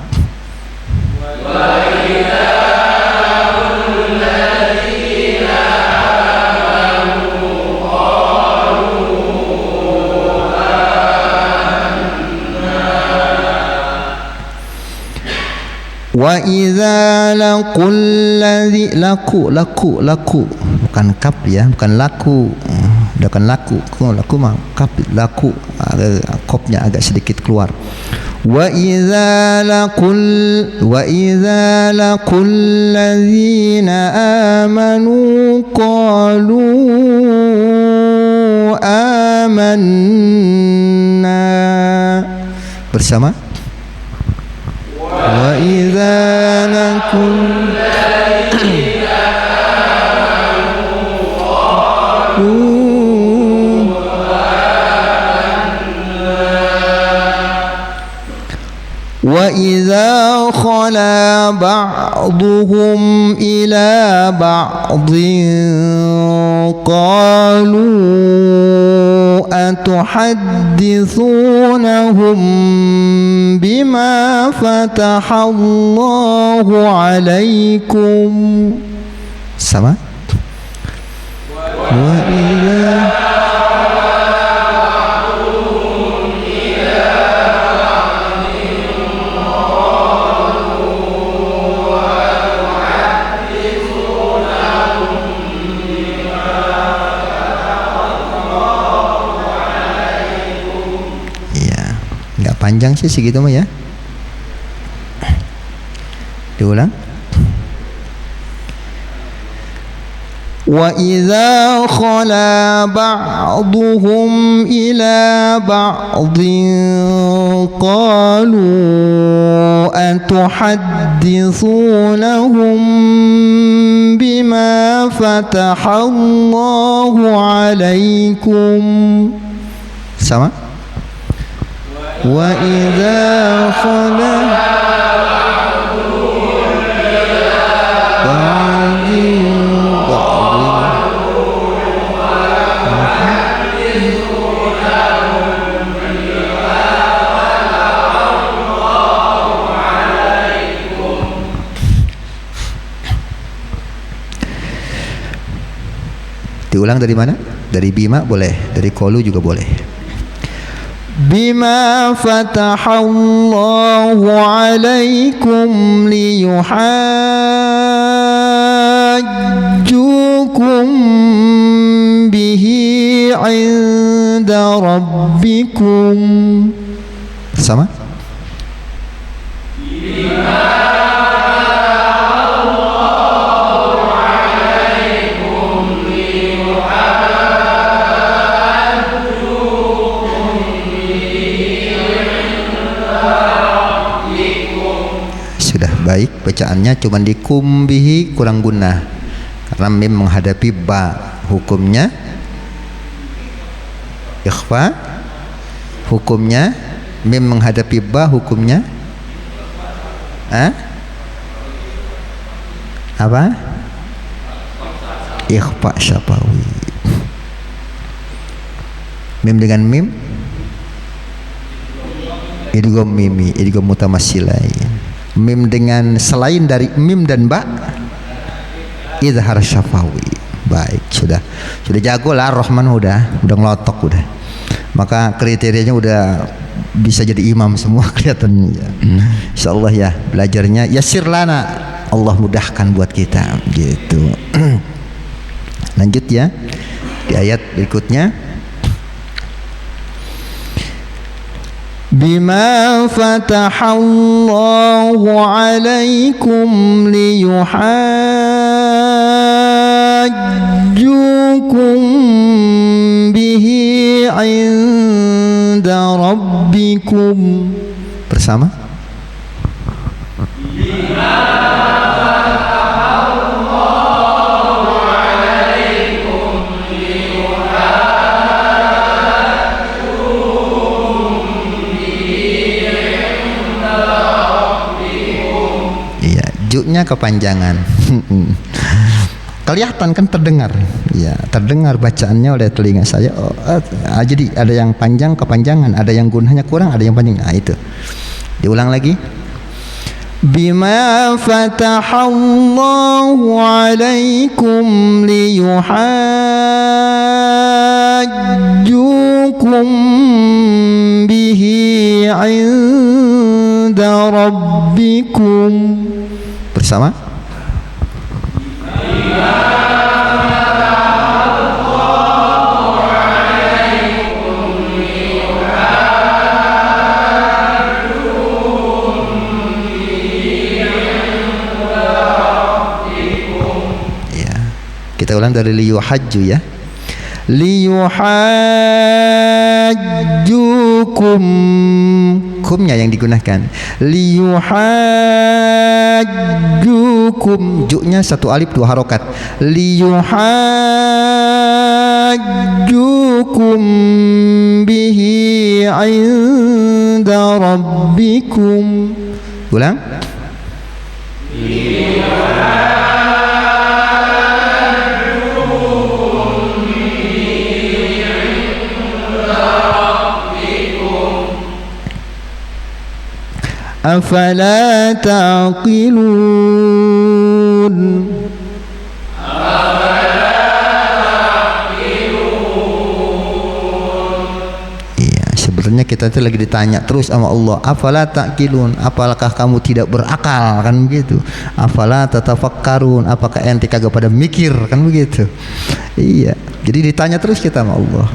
A: Wa idza laqul ladzi laku bukan kap ya, bukan laku. Bukan laku mah kap, laku kopnya agak sedikit keluar. Wa idza laqul ladzina amanu qalu amanna. Bersama. Wa idza laqul wa idza khala ba'duhum ila ba'din qalu atuhaddithunahum bima fatahallahu alaikum. Sama? Wa idza panjang sih segitu mah ya. Diulang. Wa idza khala ba'duhum ila ba'din qalu atuhaddithunahum bima fatahallahu alaikum. Sama? Wa idza khala Diulang dari mana? Dari bima boleh, dari qalu juga boleh. Bima fatahallahu alaikum liyuhajjukum bihi inda rabbikum. Sama? Baik, bacaannya cuma di kumbihi kurang guna karena mim menghadapi ba, hukumnya ikhfa, hukumnya mim menghadapi ba, hukumnya apa? Ikhfa syafawi. Mim dengan mim idgham mimi, idgham mutamassilain. Mim dengan selain dari mim dan ba izhar syafawi. Baik, sudah jago lah Rahman, udah ngelotok udah. Maka kriterianya udah bisa jadi imam semua kelihatannya. Insyaallah ya, belajarnya yasir lana, Allah mudahkan buat kita gitu. Lanjut ya di ayat berikutnya. Bima fatahallahu alaikum liyuhajjukum bihi inda rabbikum. Bersama. kepanjangan. Kelihatan kan, terdengar, ya terdengar bacaannya oleh telinga saya. Jadi ada yang panjang kepanjangan, ada yang gunanya kurang, ada yang panjang. Nah itu diulang lagi. Bima fatahallahu alaikum liyuhajjukum bihi inda rabbikum. Bersama. Kita ulang dari liyuhajju ya. Liyuhajjukum, kumnya yang digunakan. Liyuhajjukum, ju-nya satu alif dua harokat. Liyuhajjukum bihi inda rabbikum. Ulang. Afala ta'qilun. Iya, sebenarnya kita itu lagi ditanya terus sama Allah, afala ta'qilun, apakah kamu tidak berakal, kan begitu. Afala tatafakkarun, apakah ente kagak pada mikir, kan begitu. Iya, jadi ditanya terus kita sama Allah.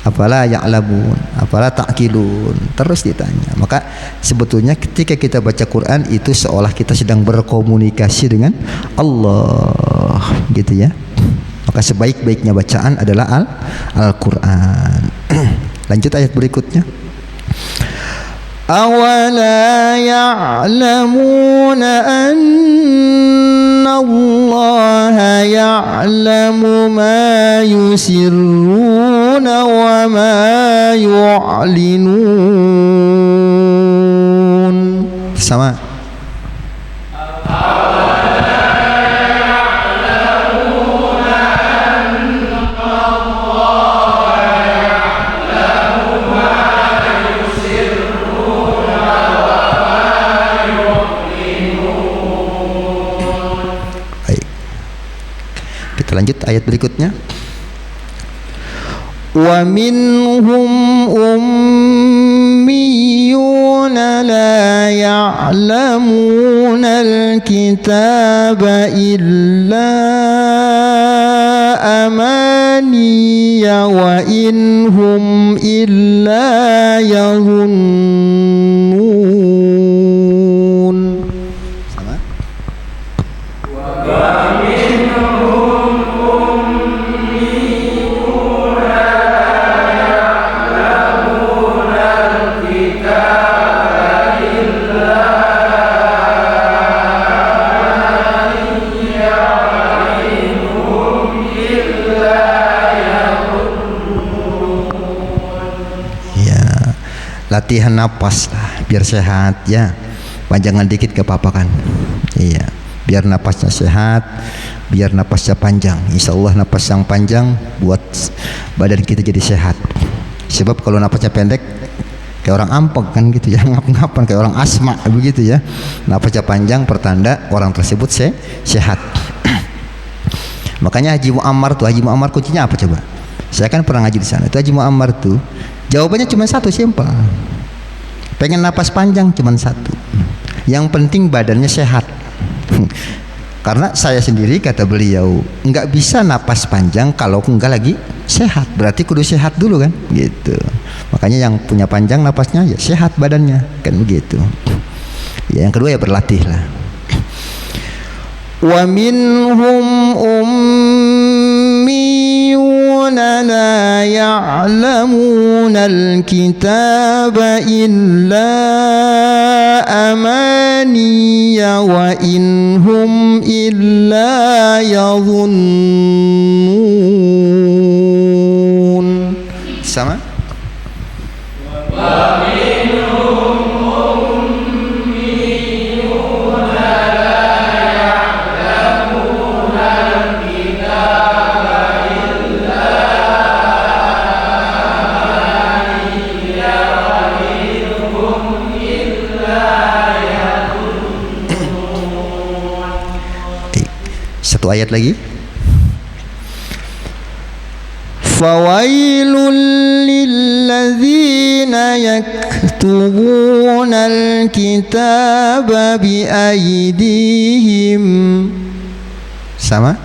A: Afala ya'lamun, afala ta'qilun, terus ditanya. Maka sebetulnya ketika kita baca Quran itu seolah kita sedang berkomunikasi dengan Allah, gitu ya. Maka sebaik-baiknya bacaan adalah Al-Quran. Lanjut ayat berikutnya. Awala ya'lamuna anna Allah ya'lamu ma yusirruna wa ma yu'linun. Sama. Lanjut ayat berikutnya. Wa minhum ummiyuna la ya'lamuna al-kitaba illa amaniya wa inhum illa yazunnun. Sama. Latihan napas lah biar sehat ya, panjangan dikit gak apa-apa kan. Iya, biar napasnya sehat, biar napasnya panjang. Insya Allah napas yang panjang buat badan kita jadi sehat. Sebab kalau napasnya pendek kayak orang ampek kan gitu ya, ngap-ngapan kayak orang asma begitu ya. Napasnya panjang pertanda orang tersebut sehat. Makanya Haji Muammar tuh, Haji Muammar kuncinya apa coba? Saya kan pernah ngaji di sana. Itu Haji Muammar tuh jawabannya cuma satu, simpel. Pengen napas panjang cuma satu. Yang penting badannya sehat. Karena saya sendiri, kata beliau, nggak bisa napas panjang kalau nggak lagi sehat. Berarti kudu sehat dulu kan, gitu. Makanya yang punya panjang napasnya ya sehat badannya, kan begitu. Ya, yang kedua ya berlatih lah. Wa minhum ummiyuna la ya'lamuna al-kitaba illa amaniya wa inhum illa yadhunnun. Sama? Satu ayat lagi. Fawailul lilladzina yaktubunal kitaba biaydihim. Sama?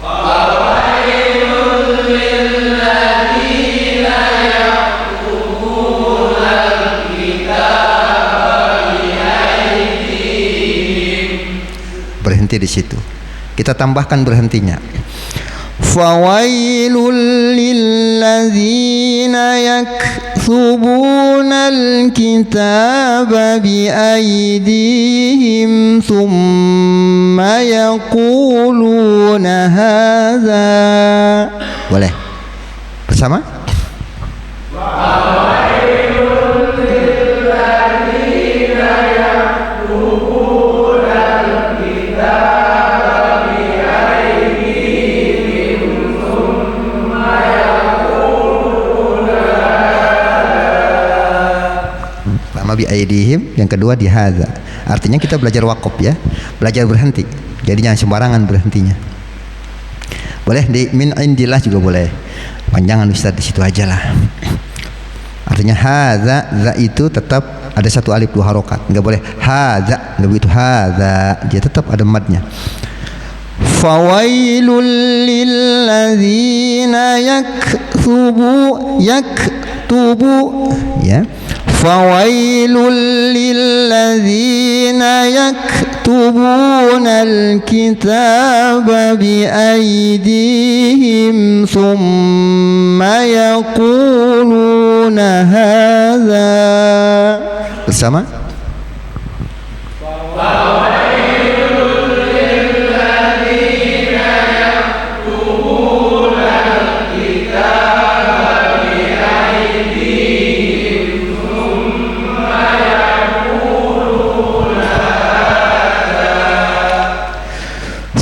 A: Fawailul lilladzina yaktubunal kitaba biaydihim. Berhenti di situ. Kita tambahkan berhentinya. Fawailul lilladzina yaktubunal kitaba biaydihim thumma yaquluna hadza. Boleh? Bersama? Fawailul lilladzina yaktubunal kitaba. Bi aidihim, yang kedua di hadza. Artinya kita belajar wakaf ya, belajar berhenti. Jadi jangan sembarangan berhentinya. Boleh di min indillah juga boleh. Panjangan Ustaz di situ aja lah. Artinya hadza, za itu tetap ada satu alif dua harokat. Enggak boleh hadza, enggak begitu hadza. Dia tetap ada madnya. Fawailul lilladzina yaktubu ya. Fawailul lilladzina yaktubunal kitaba biaydihim thumma yaquluna hadza. Bersama?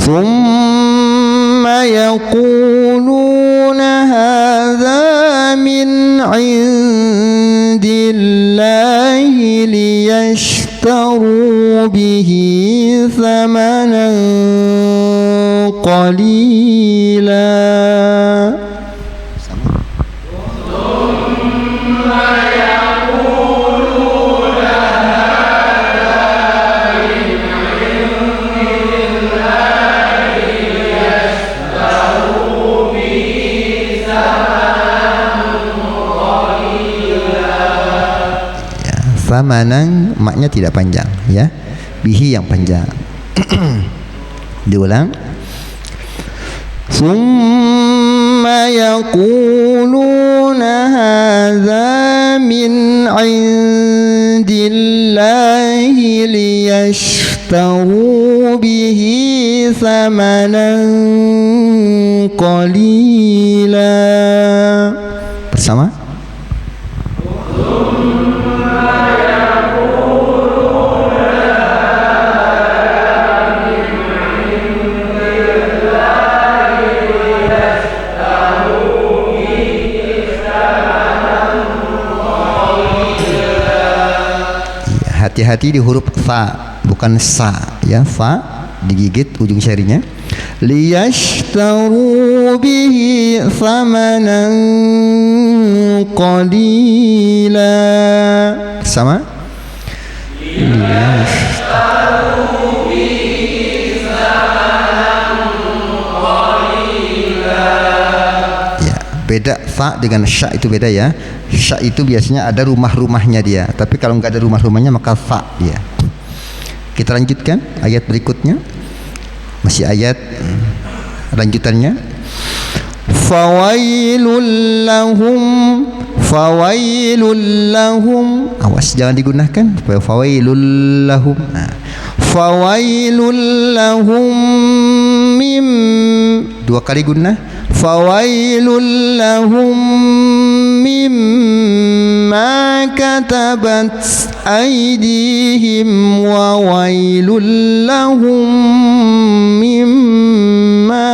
A: ثم يقولون هذا من عند الله ليشتروا به ثمنا قليلا. Samanan maknya tidak panjang ya, bihi yang panjang. Diulang. Summa yaquluna hadza min indillahi liyashtaru bihi thamanan qalila. Bersama? Hati-hati di huruf fa, bukan sa ya. Fa digigit ujung syarinya. Liyashtaru bihi thamanan qalila. Sama? Liyashtaru bihi thamanan qalila. Ya, beda fa dengan sya itu beda ya. Sya itu biasanya ada rumah-rumahnya dia, tapi kalau nggak ada rumah-rumahnya maka fa ya. Kita lanjutkan ayat berikutnya, masih ayat lanjutannya. Fawailul lahum, awas jangan digunakan fawailul lahum. Fawailul lahum mim, dua kali gunnah. Fawailul lahum mimma katabat aydihim wa wailul lahum mimma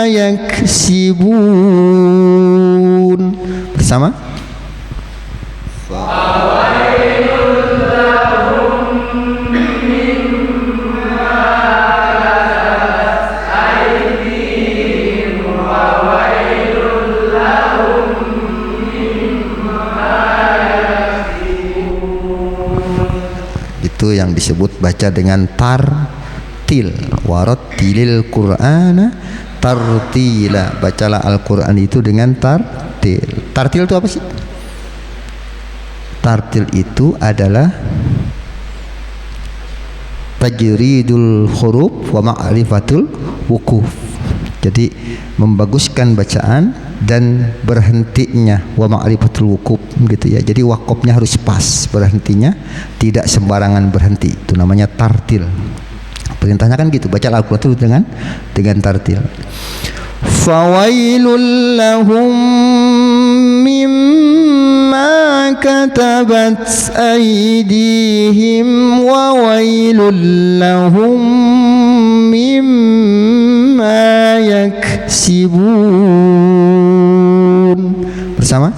A: yaksibun. Bersama? Fawailul lahum mimma katabat yang disebut baca dengan tartil. Warattilil Qur'ana tartila. Bacalah Al-Qur'an itu dengan tartil. Tartil itu apa sih? Tartil itu adalah tajridul huruf wa ma'rifatul wukuf. Jadi membaguskan bacaan dan berhentinya wa ma'rifatul wukuf gitu ya. Jadi wakofnya harus pas, berhentinya tidak sembarangan berhenti. Itu namanya tartil. Perintahnya kan gitu, baca Al-Qur'an itu dengan tartil. Fawailul lahum mimma katabat aydihim wa wailul lahum mimma yaksibun. Bersama?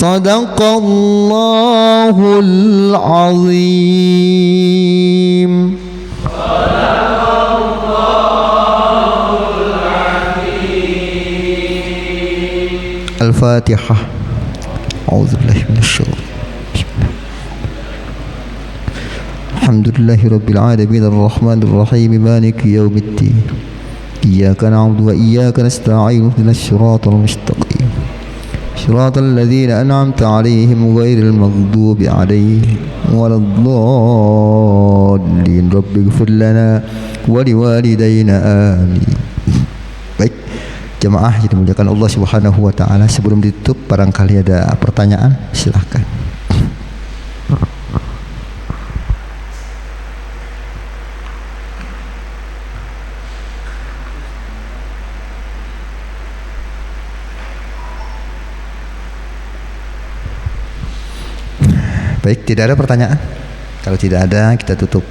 A: Sadaqallahul azim. Al-Fatihah. A'udzubillahi minasyaitonir rajim. Alhamdulillahirabbil alamin arrahmanir rahim maliki yaumiddin. Iyyaka na'budu wa iyyaka nasta'in ihdinas siratal mustaqim. Shiratal ladzina an'amta 'alaihim ghairil maghdubi 'alaihim waladdallin. Rabbighfir lana wa liwalidayna amin. Baik, jemaah yang dimuliakan Allah Subhanahu wa taala, sebelum ditutup barangkali ada pertanyaan, silakan. Baik, tidak ada pertanyaan. Kalau tidak ada, kita tutup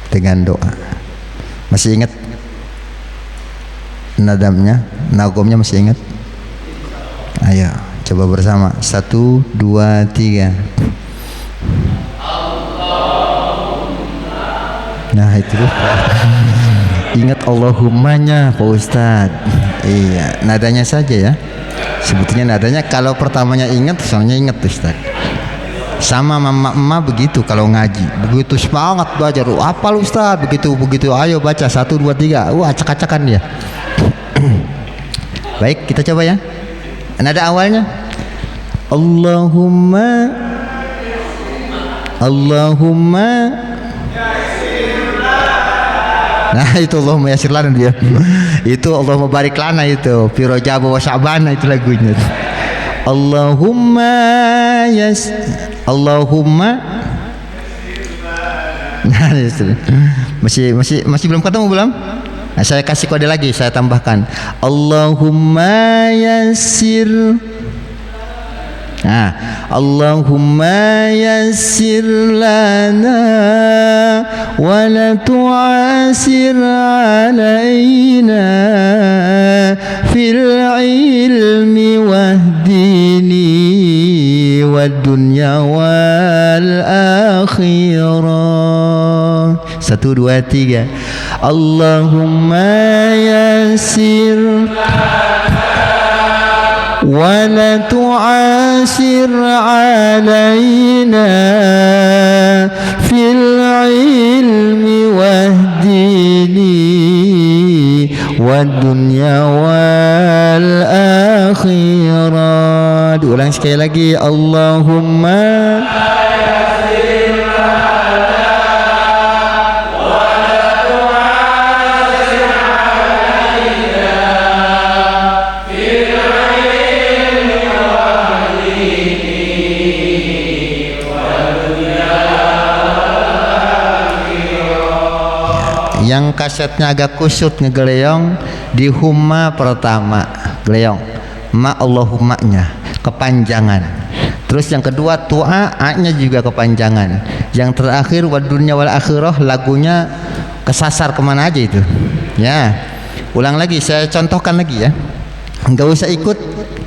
A: dengan doa. Masih ingat nadamnya, nagomnya masih ingat? Ayo, coba bersama. 1, 2, 3. Nah itu ingat Allahummanya Pak Ustadz. Iya, nadanya saja ya. Sebetulnya nadanya kalau pertamanya ingat, soalnya ingat Ustadz. Sama mama begitu kalau ngaji, begitu semangat belajar, hafal Ustaz, begitu ayo baca 1, 2, 3, acak-acakan dia. Baik, kita coba ya. Nada awalnya Allahumma nah itu Allahumma yasir lana dia. Itu Allahumma barik lana itu fi Rajab wa Sya'ban, itu lagunya. Allahumma nah, masih belum ketemu belum? Nah, saya kasih kode lagi, saya tambahkan Allahumma yassir. Nah, Allahumma yassir lana wa la tu'asir alaina fil ilmi wahdini wad dunya wal akhirah. 1, 2, 3. Allahumma yassir wa la tu'asir alaina fil ilmi wahdini wad dunya wal akhirah. Diulang sekali lagi, Allahumma yang kasetnya agak kusut ngegeleong di humma pertama geleong ma Allahummanya kepanjangan, terus yang kedua tu'a a-nya juga kepanjangan, yang terakhir wad dunya wal akhirah lagunya kesasar kemana aja itu ya. Ulang lagi, saya contohkan lagi ya, nggak usah ikut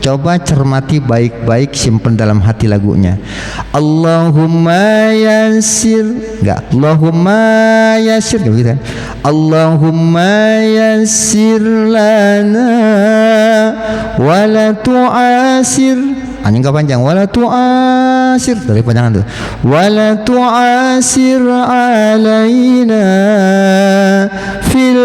A: Coba cermati baik-baik, simpen dalam hati lagunya. Allahumma yassir, enggak, Allahumma yassir gitu kan. Allahumma yassir lana wa la tu'asir. Hanya enggak panjang, wala tu'asir, dari panjangan tuh. Wala tu'asir alaina fil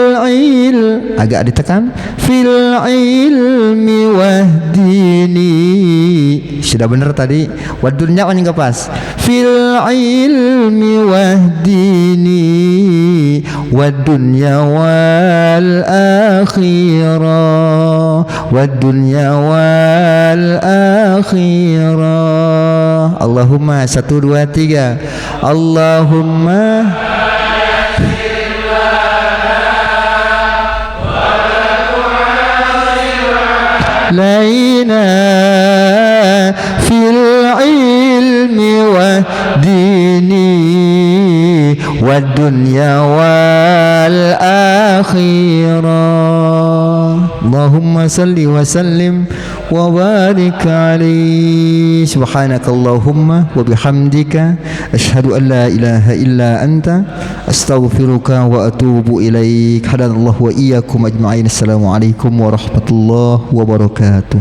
A: agak ditekan, fil ilmi wahdini. Sudah benar tadi, wadunya hanya enggak pas. Fil ilmi wahdini wadunya wal akhirah, wadunya wal akhirah. Allahumma 1 2 3. Allahumma laina fil ilmi wa dini wa dunya wal akhirah. Allahumma salli wa sallim wa barik alaihi. Subhanakallahumma wa bihamdika asyhadu an la ilaha illa anta astaghfiruka wa atubu ilaik. Hadanallahu wa iyyakum ajma'in. Assalamualaikum warahmatullahi wabarakatuh.